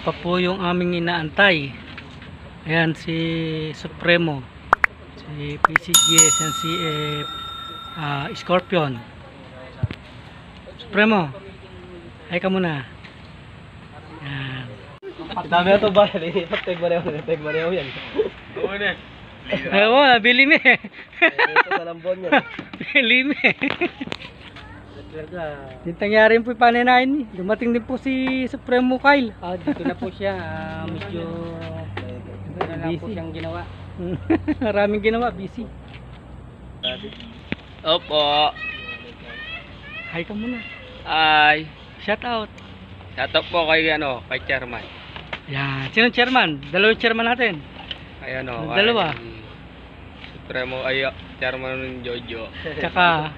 pa po yung aming inaantay. Ayan si Supremo, si PCGS and CF Scorpion. Supremo, ay ka muna. Ayan. Dami na ito ba? Tag bareho yan. Oo na. Ay, oo, bili me. Ito sa lambon niya. Bili me. Yung tangyari po yung pananain. Dumating din po si Supremo Kyle. Dito na po siya. Medyo na lang po Busy. siyang ginawa. Maraming ginawa, busy. Opo. Hi ka muna. Ay. Shout out. Shoutout po kay kay chairman. Yan. Sino chairman? Dalawang chairman natin. Ay Dalawa. Supremo ay chairman ng Jojo. Tsaka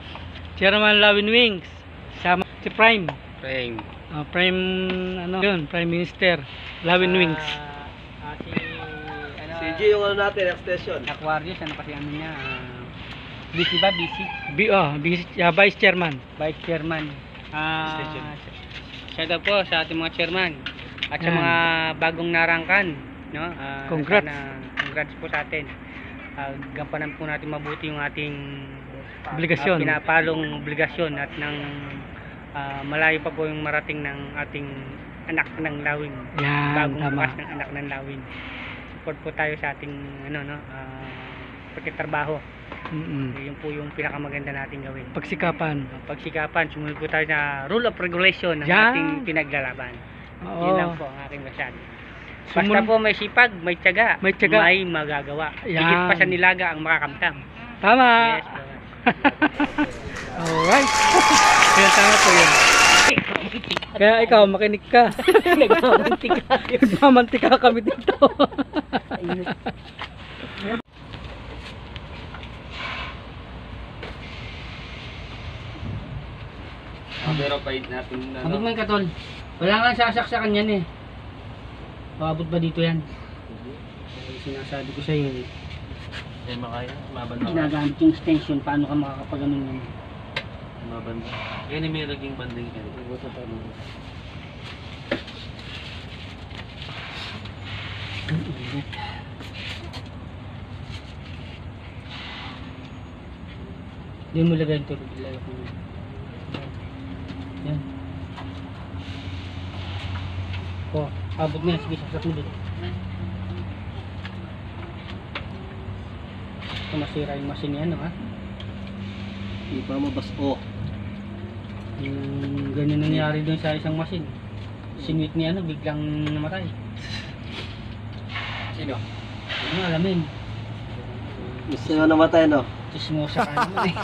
chairman Lawin Wings. Sama si Prime. Praying. Prime ano yun, Prime Minister Lawin Wings. Si G yung ano natin, extension. Aquarius, ano kasi ano niya? Busy ba? Busy? Vice Chairman. Vice Chairman. Shout out po sa ating mga chairman at sa mga bagong narangkan, no? Congrats. Congrats po sa atin. Gampanan po natin mabuti yung ating Obligasyon. pinapalong obligasyon at nang malayo pa po yung marating ng ating anak ng lawin. Yan, Bagong tama. bukas ng anak ng lawin. Support po tayo sa ating pagkitrabaho. Yun po yung pinakamaganda natin gawin. Pagsikapan. Pagsikapan, sumunod po tayo sa rule of regulation ng Yan. ating pinaglalaban. Oo. Yun lang po ang aking masyado. Basta Sumunod- po may sipag, may tiyaga, May tiyaga. may magagawa. Yan. Higit pa sa nilaga ang makakamtam. Tama. Yes, po. Alright. Kaya tama po yun. Kaya ikaw, makinig ka. Nagmamantika kami dito. Pero pahit natin na. Abot mo yung katol. Wala nga sasaksakan yan eh. Paabot ba dito yan? Sinasabi ko sa iyo eh. Eh makaya, mabanda. Ginagamit yung extension, paano ka makakapaganon yan? Mabanda. Yan may naging banding yan. Ibuto pa mo. Diyan mo lagay ito. Lagay ko na. Yan. Oh, abot na yan. Sige, sasak mo dito. Ito masira yung machine yan, ha? Di ba mabaso? Yung ganyan nangyari doon sa isang machine. Sinwit niya, biglang namatay. Sino? Ano, alamin. Gusto nga namatay, no? Chismosa ka naman eh.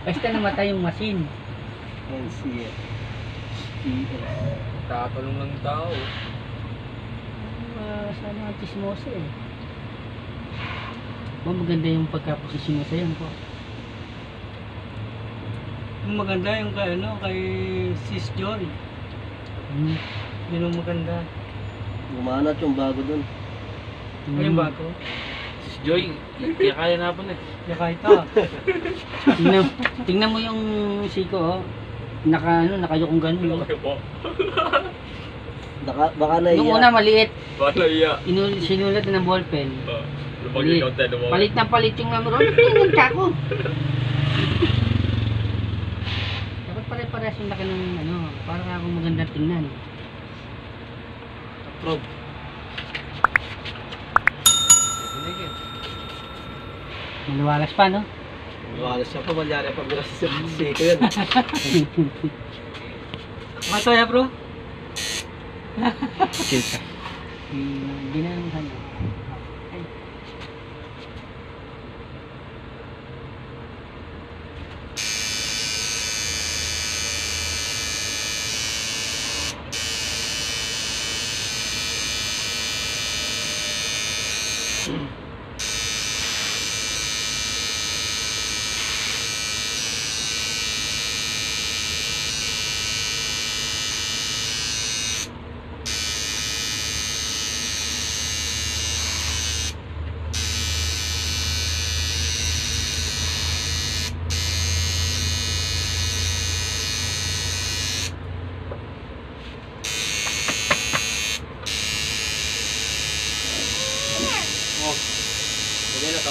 Basta namatay yung machine. NCF. Tatalong ng tao. Sana ang chismosa eh. Maganda yung pagkapasisimosa yan po. Maganda yung kay Sis Joy. Yun ang maganda. Gumanat yung bago dun. Ay, yung bago. Joy, kaya na po na. Kaya kahit ta. Tingnan mo yung siko, oh. Nakayokong ganun. Baka na Nung una maliit, Bala iya. sinulat na ng ballpen. Lumagay ka tayo mo. Palit na palit yung numero. Tingnan ka ko. Dapat pare-parehas yung laki ng para akong magandang tingnan. Approve. Maluwalas pa, no? Wala siya pa, malyari pa mira sa sito yan. Masaya, bro. Ginanong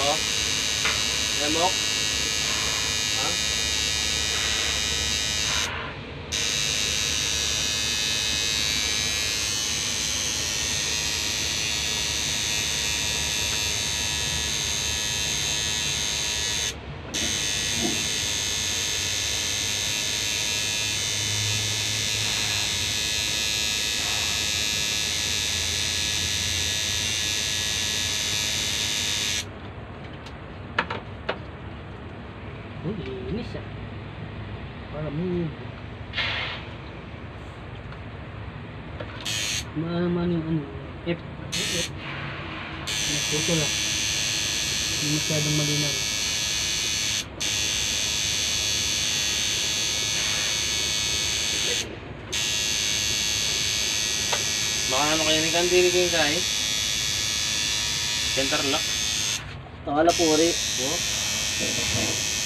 ako? Lemok? Ha? Oh, linis ah. Para mo. Maano yung ano. F. Naputo lang. Hindi masyadong malinaw. Baka ano kayo ni Kandili ko yung kain? Center lock? Takala po rin. Oo.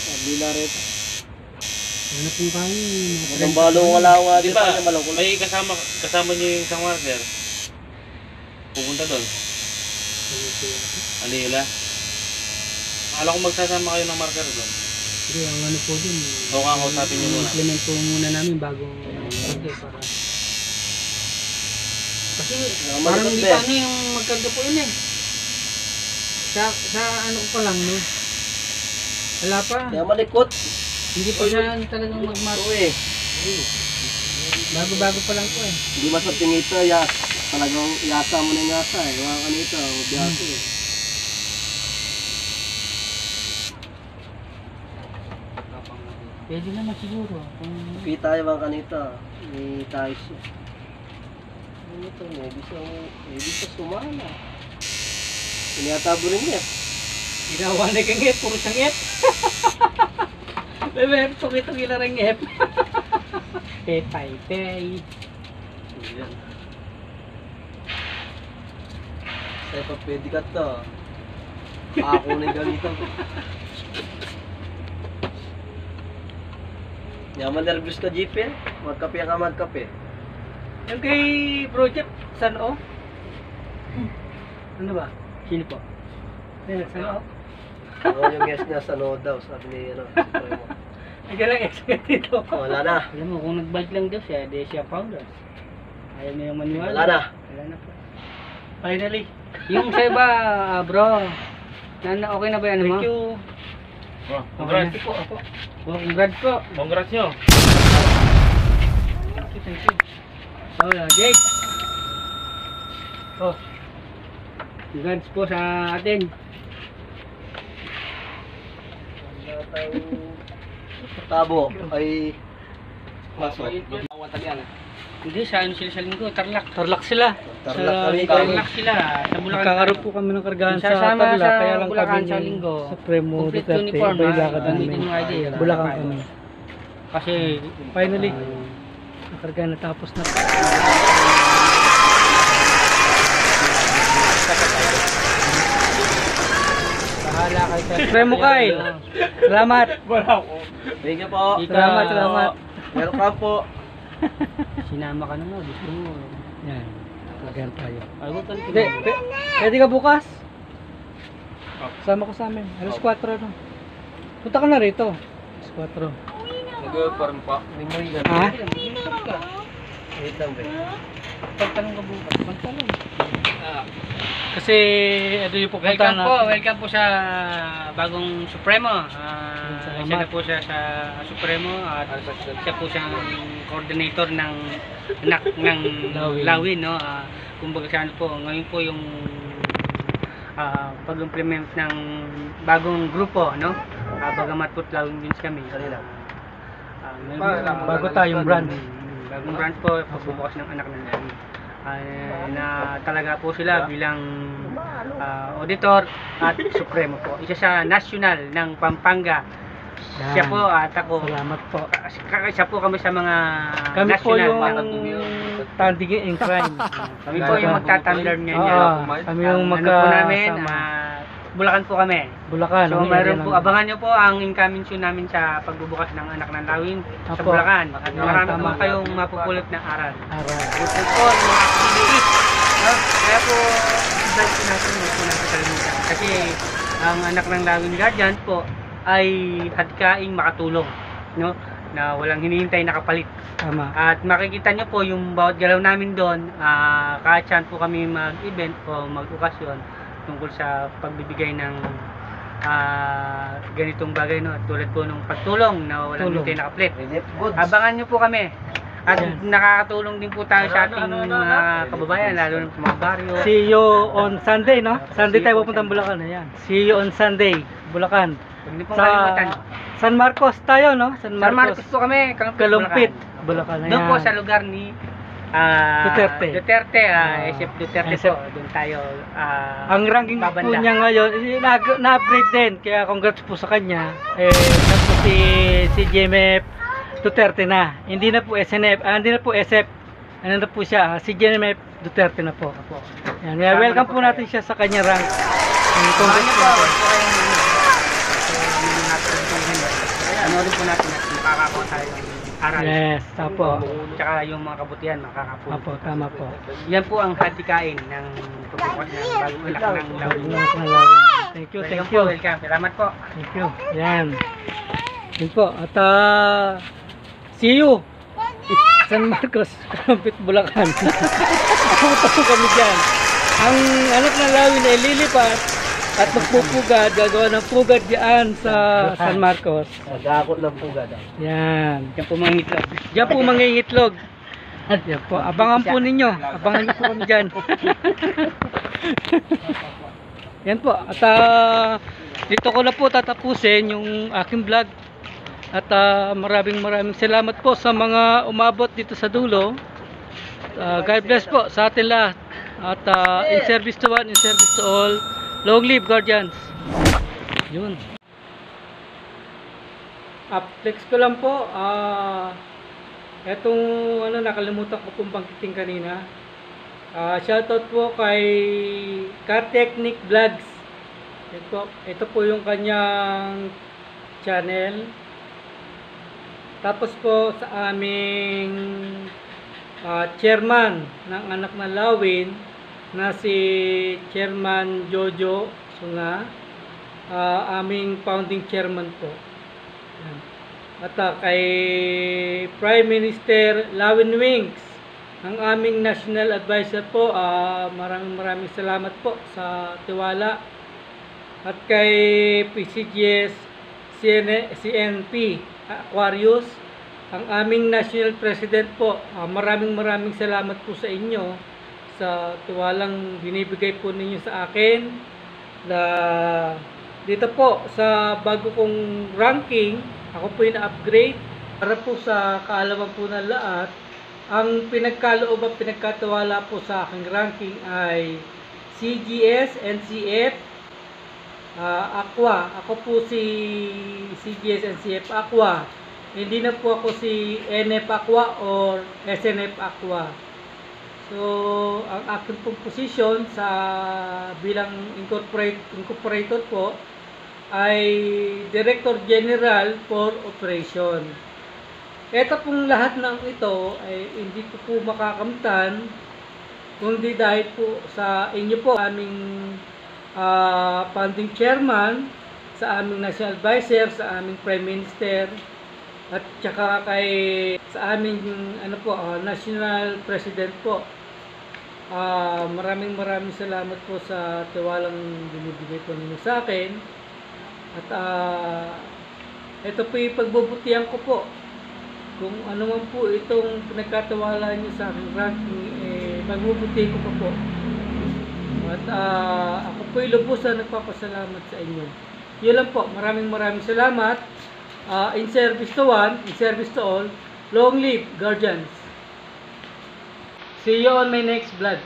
Sabi na rin. Ano pong kain? Ang balong wala nga Di din ba, pa niya malangkul. may kasama niyo yung isang marker. Pupunta doon. Alila. Akala ko magsasama kayo ng marker doon. Hindi, ang ano po dun. O kakausapin niyo muna. Implement po muna namin bago para. Kasi parang hindi pa ano yung magkanda po yun eh. Sa ano ko pa lang no. Wala pa. Kaya malikot. Hindi pa siya talagang magmat. Oo eh. Bago-bago pa lang po eh. Hindi masating ito. Talagang yasa mo na yung yasa eh. Mga kanito. Biyaso eh. Pwede naman siguro. Kita yung mga kanito. May tayo siya. Ano ito? May bisa sumana. Pinatabo rin niya. Ginawa na kang ngep, puro siyang ngep. Bebe, tukitong ilarang ngep. Pay. Yan. Saya pa pwede ka to. Ako na yung ganito. Yaman nervous ka, Jeep eh. Magkape ka, magkape. Yung kay project, San O? Ano ba? Sino po? San O? Ako yung guest niya sa no daw, sabi ni Supremo. Nagyan lang extra dito. Wala na. Alam mo, kung nag-bike lang daw siya, di siya founder. Ayaw niya yung maniwala. Wala na. Wala na po. Finally. Yung sa'yo ba, bro? Okay na ba yan mo? Thank you. Oh, congrats. Okay na po, ako. Oh, congrats po. Congrats nyo. Thank you. Oh, Jake. Oh. Congrats po sa atin. Wala tayong tabo ay pasok. Hindi, sa ano sila sa linggo, Tarlac. Tarlac sila. Tarlac Sa kami. Tarlac sila. Sa Bulacan. Nagkakaroon po kami ng kargahan sa Sasama Tarlac, sa kaya lang Bulacan kami sa linggo. Supremo Complete Duterte, uniform, iba yung ha? lakad namin. Gamitin yung ID. Bulacan kami. Kasi, Finally, ang kargahan natapos na. bahala kayo sa... Supremo Kyle, salamat. Thank you po. Salamat. Welcome po. Sinama ka na nga, gusto mo. Yan, kargahan tayo. Ay, huwag kang Hindi, pwede ka bukas? Sama ko sa amin. Alas 4 no. Punta ka na rito. Alas 4. Nag-form pa. Ha? Wait lang ba? Pagtanong ka bukas. Pagtanong. Kasi ito yung pupunta Welcome po sa bagong Supremo. Salamat. Isa na po siya sa Supremo at siya po siyang coordinator ng anak ng Lawin, no? Kumbaga sa ano po, ngayon po yung pag-implement ng bagong grupo, no? Bagamat po Lawin Wins kami. Bago tayong brand. Bagong brand po, pagbubukas ng anak ng Lawin. Na talaga po sila bilang auditor at supremo po. Isa sa national ng Pampanga. Siya po at ako. Salamat po. Siya po kami sa mga Kami po national. yung tanding in crime. Kami po yung magtatamler niya. Kami yung Ano po namin, magkasama. Bulacan po kami. Bulacan. So ang mayroon area po, namin. abangan nyo po ang incoming show namin sa pagbubukas ng anak ng Lawin sa Apo. Bulacan. At Ayan, marami tama. po kayong mapupulot na aral. Aral. Bukod po yung mga activities. No? Kaya po, advice po natin, huwag po natin kalimutan. Kasi ang anak ng Lawin Guardians po ay hadikaing makatulong, no? Na walang hinihintay na kapalit. Tama. At makikita nyo po yung bawat galaw namin doon, kahit saan po kami mag-event o mag-okasyon tungkol sa pagbibigay ng ganitong bagay, no? Tulad po nung pagtulong na walang Tulong. hinihintay na kapalit. Relief goods. Abangan nyo po kami. At Yan. nakakatulong din po tayo sa ating mga kababayan, lalo na sa mga baryo. See you on Sunday, no? Sunday tayo pupunta ng Bulacan. Ayan. See you on Sunday, Bulacan. Huwag niyo pong kalimutan. San Marcos tayo, no? San Marcos po kami, Kalumpit, Bulacan. Ayan. doon po sa lugar ni Duterte. SF Duterte SF. po. Doon tayo Ang ranking po babanda. niya ngayon, na-upgrade din. Kaya congrats po sa kanya. Tapos si GMF Duterte na. Hindi na po SNF, hindi na po SF. Ano na po siya, si GMF Duterte na po. Opo. Yan, welcome po natin siya sa kanya rank. Ano po, Anorin po natin at makakakuha tayo ng aral. Yes, tapo. Tsaka yung mga kabutihan, makakapuno. Apo, tama po. Yan po ang hadikain ng pagbukas ng bagong anak ng Lawin. Thank you, Welcome thank po, you. welcome. Salamat po. Thank you. Yan. Yan po. At see you. San Marcos, Kalumpit, Bulacan. Pupunta po kami dyan. Ang anak ng Lawin ay lilipat at magpupugad, gagawa ng pugad diyan sa San Marcos. Nagakot ng pugad. Yan. Yan po mga itlog. Diyan po mangingitlog. Yan po. Abangan po ninyo. Abangan niyo po kami dyan. Yan po. At dito ko na po tatapusin yung aking vlog. At maraming salamat po sa mga umabot dito sa dulo. God bless po sa atin lahat. At in service to one, in service to all. Long live Guardians. Yun. Flex ko lang po. Etong nakalimutan ko pong bangkitin kanina. Shoutout po kay Car Technic Vlogs. Ito po yung kanyang channel. Tapos po sa aming chairman ng anak na Lawin na si Chairman Jojo Sunga, aming founding chairman po. Yan. At kay Prime Minister Lawin Wings, ang aming national advisor po, maraming salamat po sa tiwala. At kay PCGS CNP Aquarius, ang aming national president po, maraming salamat po sa inyo sa tiwalang binibigay po ninyo sa akin. Dito po sa bago kong ranking, ako po yung na-upgrade para po sa kaalaman po ng lahat. Ang pinagkaloob at pinagkatiwala po sa aking ranking ay CGS, NCF, Aqua. Ako po si CGS, NCF, Aqua. Hindi na po ako si NF Aqua or SNF Aqua. So, ang aking pong position sa bilang incorporator po ay Director General for Operation. Ito pong lahat ng ito ay hindi ko po makakamtan kundi dahil po sa inyo po, aming founding chairman, sa aming national advisor, sa aming prime minister, at saka sa aming national president po. Maraming salamat po sa tiwalang binibigay po ninyo sa akin. At ito po yung pagbubutihan ko po. Kung ano man po itong pinagkatiwala niyo sa aking ranking, pagbubutihan ko po. At ako po yung lubusan nagpapasalamat sa inyo. Yun lang po. Maraming salamat. In service to one, in service to all. Long live Guardians. See you on my next vlog.